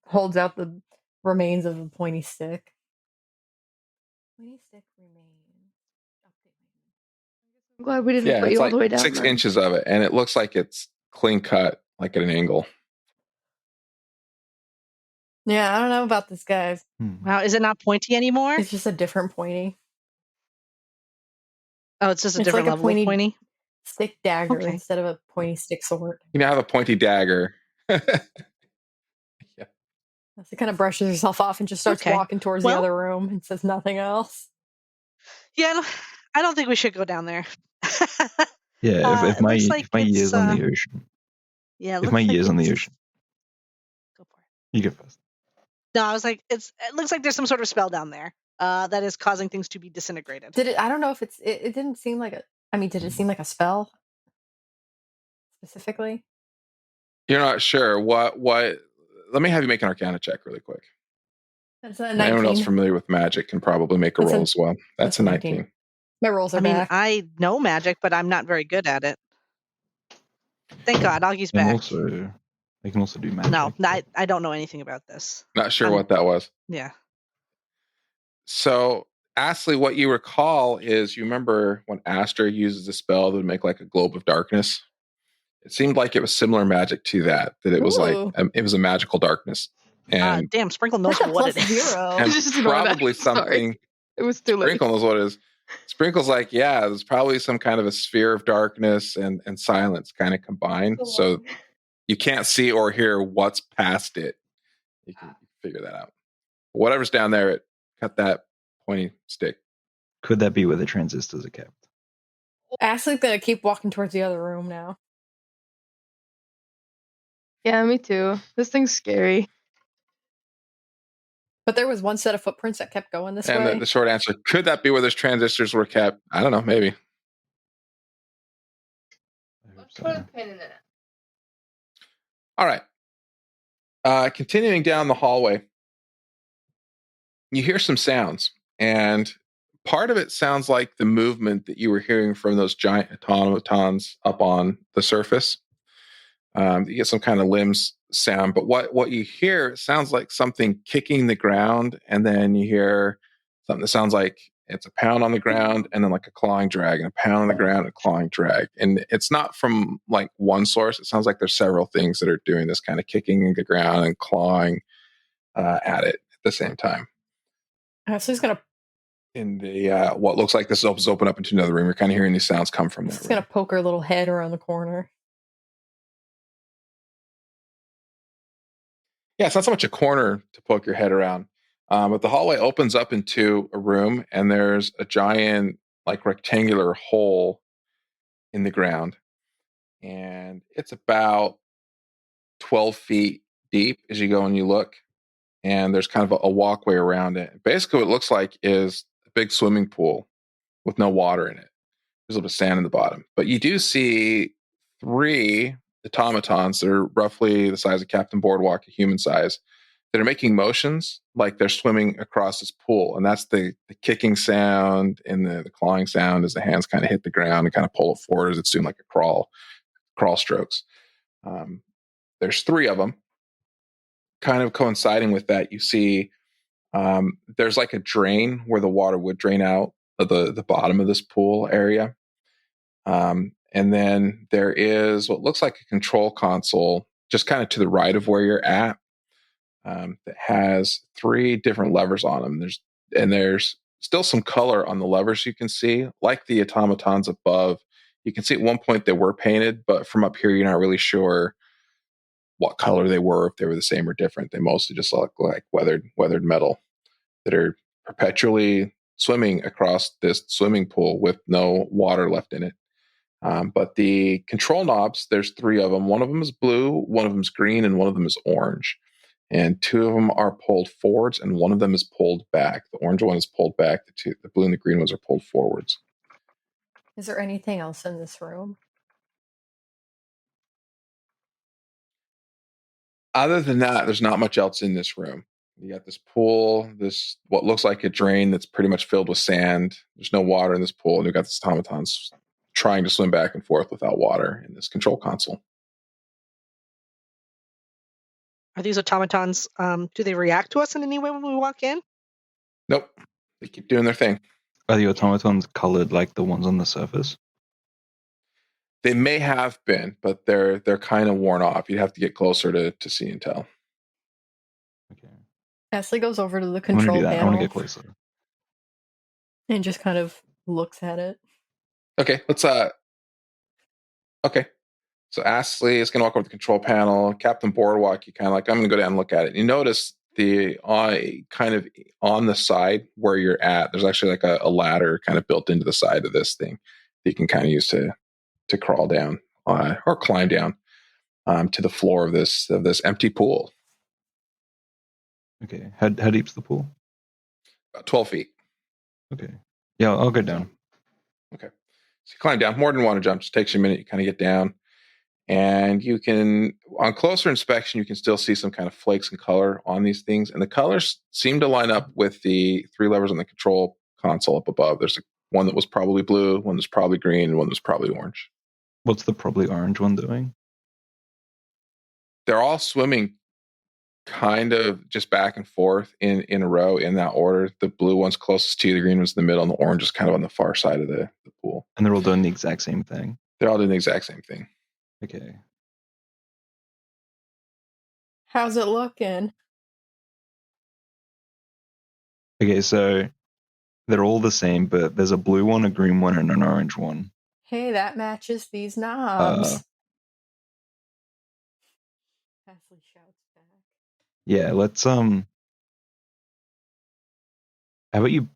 holds out the remains of a pointy stick. Pointy stick remains. I'm glad we didn't put you all the way down. 6 inches of it, and it looks like it's clean cut, like at an angle. Yeah, I don't know about this, guys. Wow, is it not pointy anymore? It's just a different pointy. Oh, it's just a different like level of pointy? Stick dagger instead of a pointy stick sword. You now have a pointy dagger. Yeah. She kind of brushes herself off and just starts walking towards the other room and says nothing else. Yeah, I don't think we should go down there. Yeah, if my year's on the ocean. Yeah, if my year's on the ocean. Go for it. You go first. No, I was like, it looks like there's some sort of spell down there that is causing things to be disintegrated. I don't know if it didn't seem like did it seem like a spell? Specifically? You're not sure. What? Let me have you make an Arcana check really quick. That's a 19. Anyone else familiar with magic can probably make a roll as well. That's a 19. My rolls are back. I know magic, but I'm not very good at it. Thank God, Augie's back. They can also do magic. No, I don't know anything about this. Not sure what that was. Yeah. So, Ashley, what you recall is, you remember when Astra uses a spell that would make like a globe of darkness? It seemed like it was similar magic to that it was like, it was a magical darkness. And damn, Sprinkle knows what it is. And probably something It was too late. Sprinkle knows what it is. Sprinkle's like, yeah, there's probably some kind of a sphere of darkness and silence kind of combined. So you can't see or hear what's past it. You can figure that out. Whatever's down there, cut that pointy stick. Could that be where the transistors are kept? Ashley's gonna keep walking towards the other room now. Yeah, me too. This thing's scary. But there was one set of footprints that kept going this way. And the short answer, could that be where those transistors were kept? I don't know, maybe. Let's put a pin in it. All right. Continuing down the hallway, you hear some sounds, and part of it sounds like the movement that you were hearing from those giant automatons up on the surface. You get some kind of limbs sound, but what you hear sounds like something kicking the ground, and then you hear something that sounds like it's a pound on the ground, and then like a clawing drag, and a pound on the ground, and a clawing drag. And it's not from like one source. It sounds like there's several things that are doing this kind of kicking the ground and clawing at it at the same time. Ashley's gonna In the what looks like this opens open up into another room. You're kind of hearing these sounds come from that She's room. gonna poke her little head around the corner. Yeah, it's not so much a corner to poke your head around, but the hallway opens up into a room, and there's a giant, like, rectangular hole in the ground, and it's about 12 feet deep as you go and you look, and there's kind of a walkway around it. Basically, what it looks like is a big swimming pool with no water in it. There's a little bit of sand in the bottom, but you do see 3 automatons that are roughly the size of Captain Boardwalk, a human size, that are making motions like they're swimming across this pool. And that's the kicking sound and the clawing sound as the hands kind of hit the ground and kind of pull it forward as it's doing like a crawl strokes. There's 3 of them. Kind of coinciding with that, you see there's like a drain where the water would drain out of the bottom of this pool area. And then there is what looks like a control console just kind of to the right of where you're at, that has 3 different levers on them. There's still some color on the levers you can see, like the automatons above. You can see at one point they were painted, but from up here you're not really sure what color they were, if they were the same or different. They mostly just look like weathered metal that are perpetually swimming across this swimming pool with no water left in it. But the control knobs, there's 3 of them. One of them is blue, one of them is green, and one of them is orange. And 2 of them are pulled forwards, and one of them is pulled back. The orange one is pulled back. The blue and the green ones are pulled forwards. Is there anything else in this room? Other than that, there's not much else in this room. You got this pool, this what looks like a drain that's pretty much filled with sand. There's no water in this pool, and you've got this automatons trying to swim back and forth without water in this control console. Are these automatons, do they react to us in any way when we walk in? Nope. They keep doing their thing. Are the automatons colored like the ones on the surface? They may have been, but they're kind of worn off. You'd have to get closer to see and tell. Okay. Ashley goes over to the I'm gonna control do that. I panel want to get closer. and just kind of looks at it. Okay, let's okay. So Astley is going to walk over to the control panel. Captain Boardwalk, you kind of like, I'm going to go down and look at it. You notice the kind of on the side where you're at, there's actually like a ladder kind of built into the side of this thing that you can kind of use to crawl down or climb down to the floor of this empty pool. Okay. How deep's the pool? About 12 feet. Okay. Yeah, I'll go down. Okay. So you climb down. More than one jump. Just takes you a minute. You kind of get down. And you can, on closer inspection, you can still see some kind of flakes and color on these things. And the colors seem to line up with the 3 levers on the control console up above. There's one that was probably blue, one that's probably green, and one that's probably orange. What's the probably orange one doing? They're all swimming kind of just back and forth in a row in that order. The blue one's closest to you, the green one's in the middle, and the orange is kind of on the far side of the pool. And they're all doing the exact same thing. They're all doing the exact same thing. Okay. How's it looking? Okay, so They're all the same, but there's a blue one, a green one, and an orange one. Hey, that matches these knobs. Ashley shouts back. Yeah, let's how about you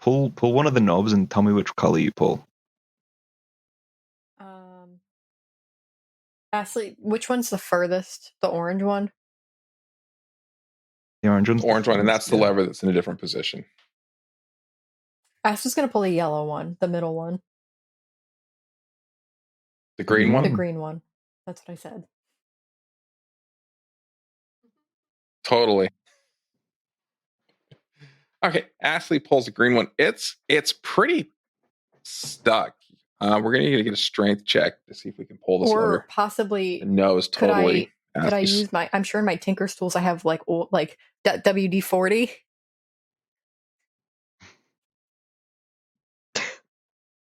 pull one of the knobs and tell me which color you pull. Ashley, which one's the furthest? The orange one? The orange one's The orange one, and furthest, that's the yeah. lever that's in a different position. Ashley's gonna pull the yellow one, the middle one. The green Green one? The green one. That's what I said. Totally. Okay, Ashley pulls the green one. It's pretty stuck. We're gonna need to get a strength check to see if we can pull this Or lever. possibly, No, is totally. could I use my? I'm sure in my Tinker's tools I have like WD-40.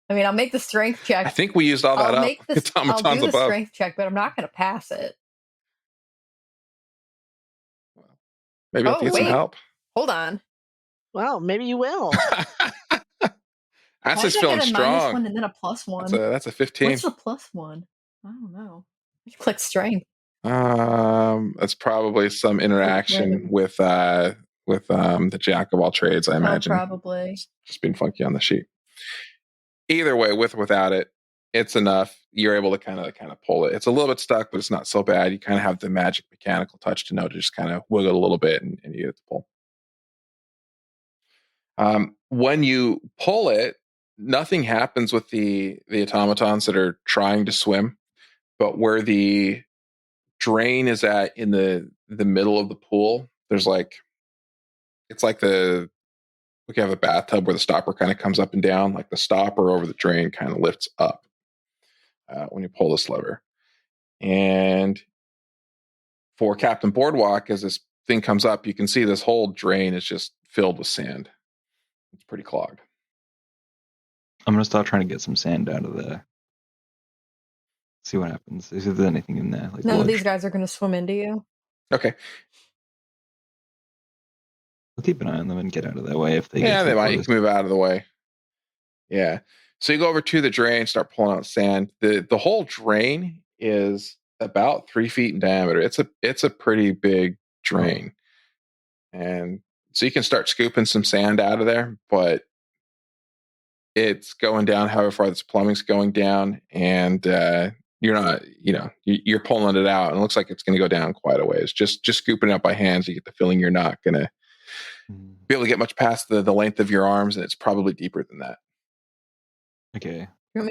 I mean, I'll make the strength check. I think we used all that I'll up. make this. I'll do Automatons the above. strength check, but I'm not going to pass it. Maybe I'll have to get some help. Hold on. Well, maybe you will. That's Why just did I feeling get a strong. -1 and then a +1? That's a 15. What's the +1? I don't know. I should click strength. That's probably some interaction with the jack of all trades, I imagine. Probably. It's just being funky on the sheet. Either way, with or without it, it's enough. You're able to kind of pull it. It's a little bit stuck, but it's not so bad. You kind of have the magic mechanical touch to know to just kind of wiggle it a little bit and you get it to pull. When you pull it, nothing happens with the automatons that are trying to swim, but where the drain is at in the middle of the pool, there's it's like we have a bathtub where the stopper kind of comes up and down, like the stopper over the drain kind of lifts up when you pull this lever. And for Captain Boardwalk, as this thing comes up, you can see this whole drain is just filled with sand. It's pretty clogged. I'm gonna start trying to get some sand out of there. See what happens. Is there anything in there? Like None of these guys are going to swim into you. Okay. I'll keep an eye on them and get out of their way if they get. Yeah, they might. Close. You can move out of the way. Yeah. So you go over to the drain, start pulling out sand. The whole drain is about 3 feet in diameter. It's a pretty big drain. And so you can start scooping some sand out of there, but it's going down however far this plumbing's going down, and you're not, you're pulling it out, and it looks like it's going to go down quite a ways. Just scooping it up by hands, you get the feeling you're not going to be able to get much past the length of your arms, and it's probably deeper than that. Okay. I'm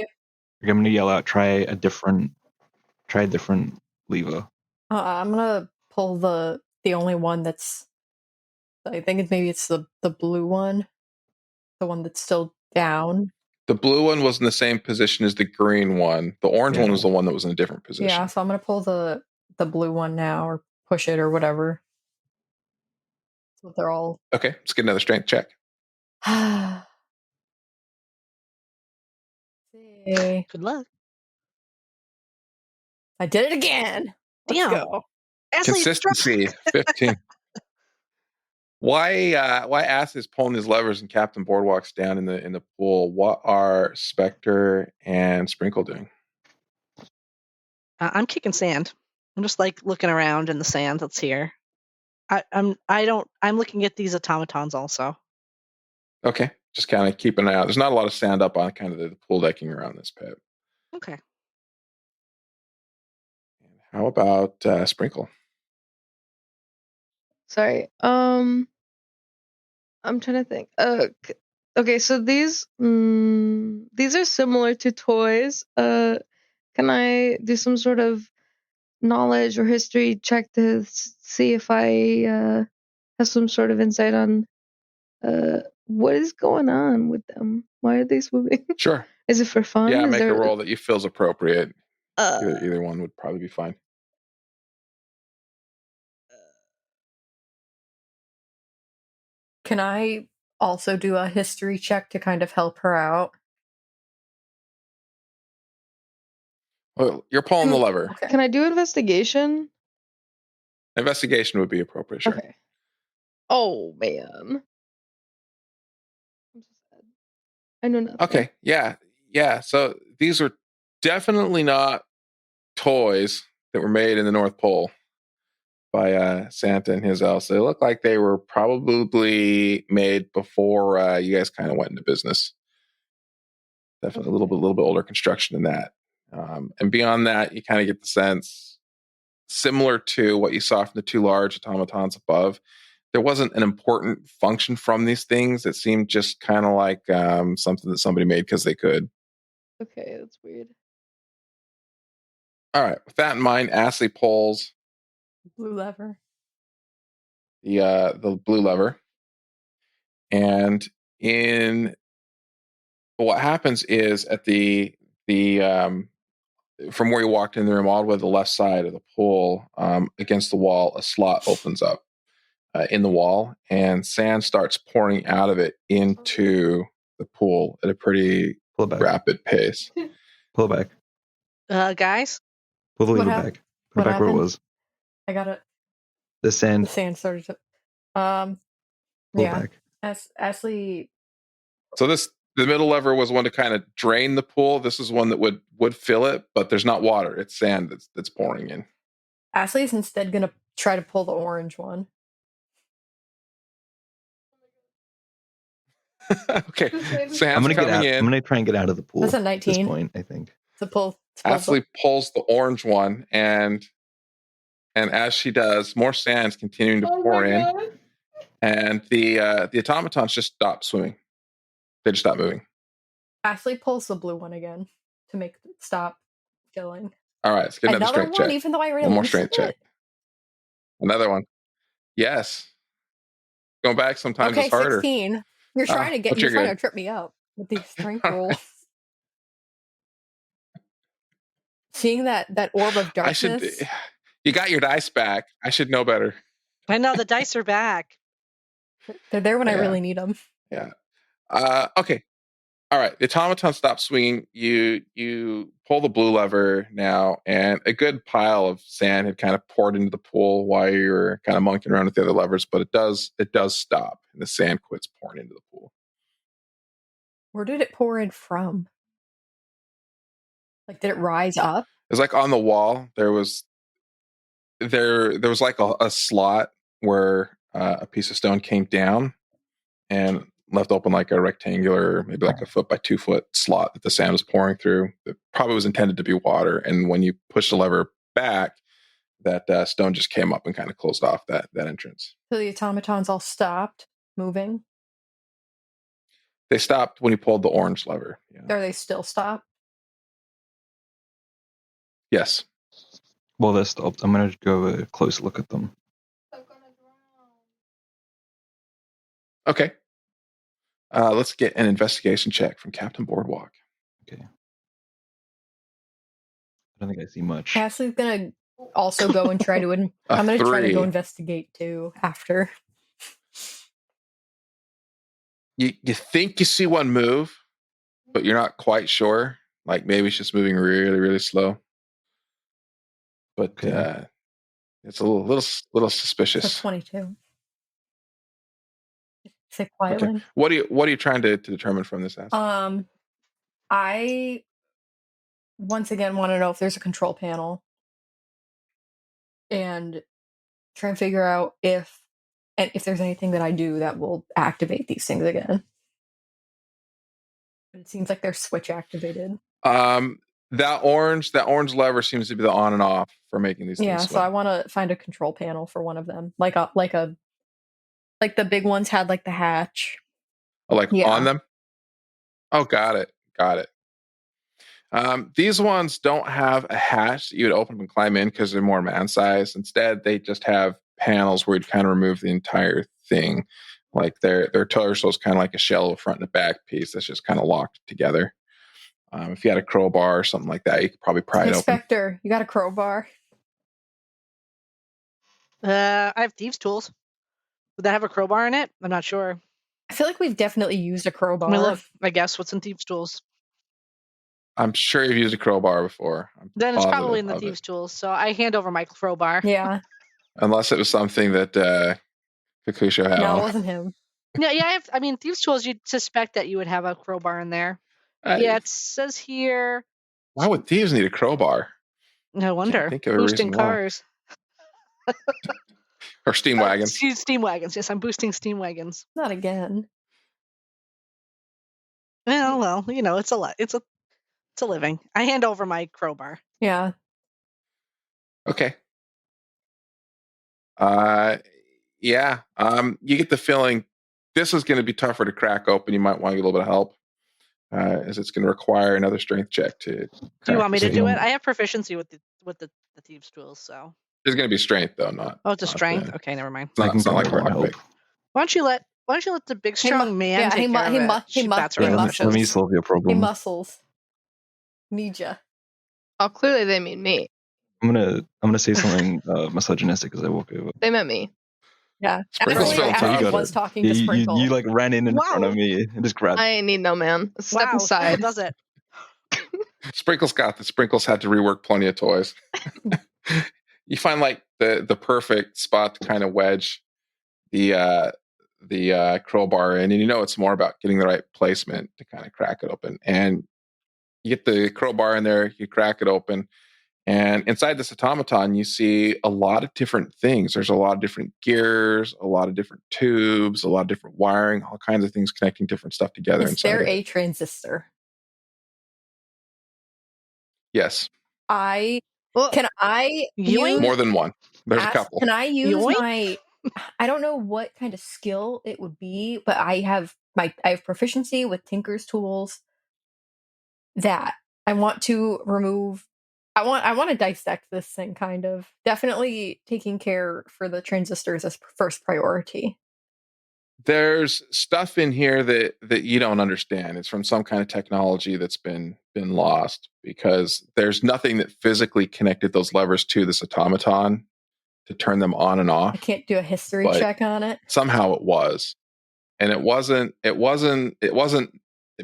going to yell out, try a different lever. I'm going to pull the only one that's, I think it's the blue one. The one that's still down. The blue one was in the same position as the green one. The orange one was the one that was in a different position. Yeah, so I'm going to pull the blue one now, or push it or whatever. So they're all... Okay, let's get another strength check. Good luck. I did it again. Let's go. Ashley, consistency, 15. Why Ass is pulling these levers and Captain Boardwalk's down in the pool? What are Spectre and Sprinkle doing? I'm kicking sand. I'm just like looking around in the sand that's here. I'm looking at these automatons also. Okay, just kind of keep an eye out. There's not a lot of sand up on kind of the pool decking around this pit. Okay. How about Sprinkle? Sorry. I'm trying to think. Okay, so these are similar to toys. Can I do some sort of knowledge or history check to see if I have some sort of insight on what is going on with them? Why are they swimming? Sure. Is it for fun? Yeah, make a roll that you feel is appropriate. Either one would probably be fine. Can I also do a history check to kind of help her out? Well, you're pulling the lever. Okay. Can I do investigation? Investigation would be appropriate, sure. Okay. Oh, man. I'm so sad. I know nothing. Okay, yeah. So these are definitely not toys that were made in the North Pole by Santa and his elves. They look like they were probably made before you guys kind of went into business. Definitely a little bit older construction than that. And beyond that, you kind of get the sense, similar to what you saw from the two large automatons above, there wasn't an important function from these things. It seemed just kind of like something that somebody made because they could. Okay, that's weird. All right. With that in mind, Ashley pulls Blue lever. the blue lever, and what happens is at the from where you walked in the room, all the way to the left side of the pool, against the wall, a slot opens up in the wall, and sand starts pouring out of it into the pool at a pretty rapid pace. Pull it back. Guys? Pull the lever hap- back. Put what it back where it happened? was. I got it. The The sand. sand started to. Pull Yeah. it back. Ashley. So the middle lever was one to kind of drain the pool. This is one that would fill it, but there's not water. It's sand that's pouring in. Ashley's instead gonna try to pull the orange one. Okay, sand's I'm gonna get coming out. in. I'm gonna try and get out of the pool. That's a At 19. this point, I think. To pull Ashley pulls the orange one, and as she does, more sand's continuing to pour in, and the automatons just stop swimming. They just stop moving. Ashley pulls the blue one again to make it stop filling. All right, let's get another Another strength one, check. even though I really One more missed strength it. check. Another one. Yes. Going back sometimes Okay, is harder. 16. You're trying to but you're trying to good. trip me up with these strength rolls. Seeing that orb of darkness. You got your dice back. I should know better. I know the dice are back. They're there when I really need them. Yeah. Okay. All right. The automaton stops swinging. You pull the blue lever now, and a good pile of sand had kind of poured into the pool while you were kind of monkeying around with the other levers, but it does stop, and the sand quits pouring into the pool. Where did it pour in from? Like, did it rise up? It was like on the wall. There was like a slot where a piece of stone came down and left open like a rectangular, maybe like a 1 by 2 foot slot that the sand was pouring through. It probably was intended to be water. And when you push the lever back, that stone just came up and kind of closed off that entrance. So the automatons all stopped moving? They stopped when you pulled the orange lever. Yeah. Are they still stopped? Yes. Well, they're stopped. I'm going to go a close look at them. Okay. Let's get an investigation check from Captain Boardwalk. Okay. I don't think I see much. Ashley's gonna also go and try to. I'm gonna try to go investigate too after. You think you see one move, but you're not quite sure. Like maybe it's just moving really, really slow. But it's a little suspicious. So 22. Say quietly. Okay. What are you trying to determine from this aspect? I once again want to know if there's a control panel, and try and figure out if there's anything that I do that will activate these things again. It seems like they're switch activated. That orange lever seems to be the on and off for making these things. Yeah, so I want to find a control panel for one of them, like the big ones had like the hatch. Oh, on them? Oh, got it. These ones don't have a hatch that you would open and climb in because they're more man-sized. Instead, they just have panels where you'd kind of remove the entire thing. Like their torso is kind of like a shell, a front and a back piece that's just kind of locked together. If you had a crowbar or something like that, you could probably pry it open. Spectre, you got a crowbar? I have thieves' tools. Would that have a crowbar in it? I'm not sure. I feel like we've definitely used a crowbar. I mean, look, I guess what's in thieves' tools? I'm sure you've used a crowbar before. Then it's probably in the thieves' tools. So I hand over my crowbar. Yeah. Unless it was something that Kakusho had. No, it wasn't him. Yeah. I mean, thieves' tools. You'd suspect that you would have a crowbar in there. Uh, Yeah, it says here. Why would thieves need a crowbar? No Can't wonder. think of a Boosting reason why. cars. Or steam wagons. Steam wagons. Yes, I'm boosting steam wagons. Not again. Well, it's a living. I hand over my crowbar. Yeah. Okay. Yeah. You get the feeling this is going to be tougher to crack open. You might want to get a little bit of help, as it's going to require another strength check to. Do you want me to do it? thing. I have proficiency with the thieves' tools, so. There's going to be strength though, not. Oh, it's a not, strength. Okay, never mind. It's not like a grab and lockpick. Why don't you let the big strong man take care of it? She bats her he around muscles. the Let me bushes. solve your He problem. muscles. Need ya. Oh, clearly they mean me. I'm gonna say something misogynistic as I walk over. They meant me. Yeah. Sprinkle's Actually, feeling Ashley tough. was talking to You Sprinkle. like ran in Wow. front of me and just grabbed. I ain't need no man. Step Wow, aside. does it? Sprinkles got the Sprinkles had to rework plenty of toys. You find like the perfect spot to kind of wedge the crowbar in, and it's more about getting the right placement to kind of crack it open. And you get the crowbar in there, you crack it open, and inside this automaton you see a lot of different things. There's a lot of different gears, a lot of different tubes, a lot of different wiring, all kinds of things connecting different stuff together. Is there a transistor? Yes. Can I use More than one? There's a couple. Can I use Yoink? my? I don't know what kind of skill it would be, but I have proficiency with Tinker's tools. That I want to remove. I want to dissect this thing, kind of. Definitely taking care for the transistors as first priority. There's stuff in here that you don't understand. It's from some kind of technology that's been lost, because there's nothing that physically connected those levers to this automaton to turn them on and off. I can't do a history But check on it. somehow it was. And it wasn't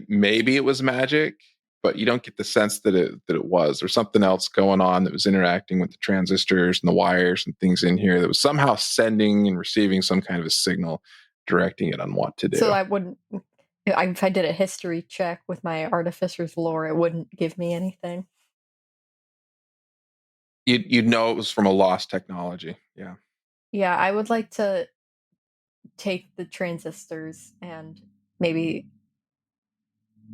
maybe it was magic, but you don't get the sense that it was. There's something else going on that was interacting with the transistors and the wires and things in here that was somehow sending and receiving some kind of a signal, directing it on what to do. So I wouldn't. If I did a history check with my artificer's lore, it wouldn't give me anything. You'd know it was from a lost technology. Yeah. Yeah, I would like to take the transistors and maybe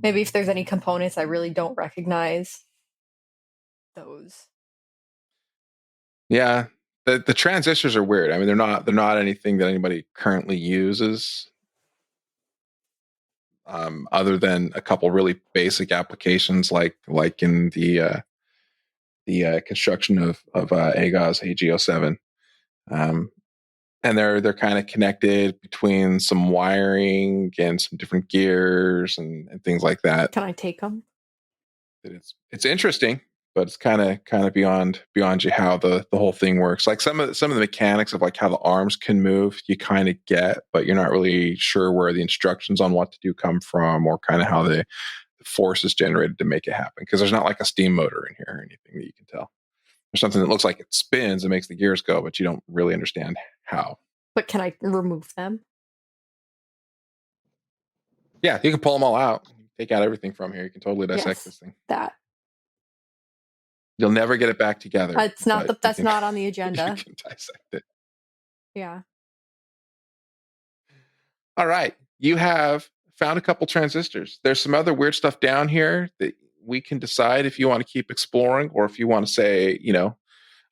if there's any components I really don't recognize, those. Yeah. The transistors are weird. I mean, they're not anything that anybody currently uses, other than a couple really basic applications, like in the construction of AGOS AG07. And they're kind of connected between some wiring and some different gears and things like that. Can I take them? It's interesting, but it's kind of beyond you how the whole thing works. Like some of the mechanics of like how the arms can move, you kind of get, but you're not really sure where the instructions on what to do come from, or kind of how the force is generated to make it happen. Because there's not like a steam motor in here or anything that you can tell. There's something that looks like it spins and makes the gears go, but you don't really understand how. But can I remove them? Yeah, you can pull them all out. Take out everything from here. You can totally dissect this thing. That. You'll never get it back together. That's not on the agenda. You can dissect it. Yeah. All right. You have found a couple transistors. There's some other weird stuff down here that we can decide if you want to keep exploring, or if you want to say,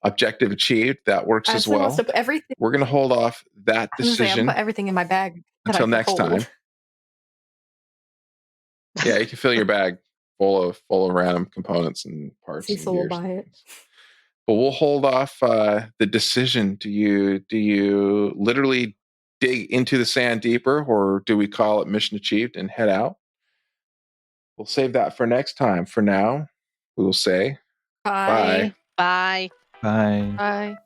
objective achieved. That works as well. We're going to hold off that decision. I'll put everything in my bag until next time. Yeah, you can fill your bag full of random components and parts. Cecil will buy it. But we'll hold off the decision. Do you literally dig into the sand deeper, or do we call it mission achieved and head out? We'll save that for next time. For now, we will say bye. Bye. Bye. Bye.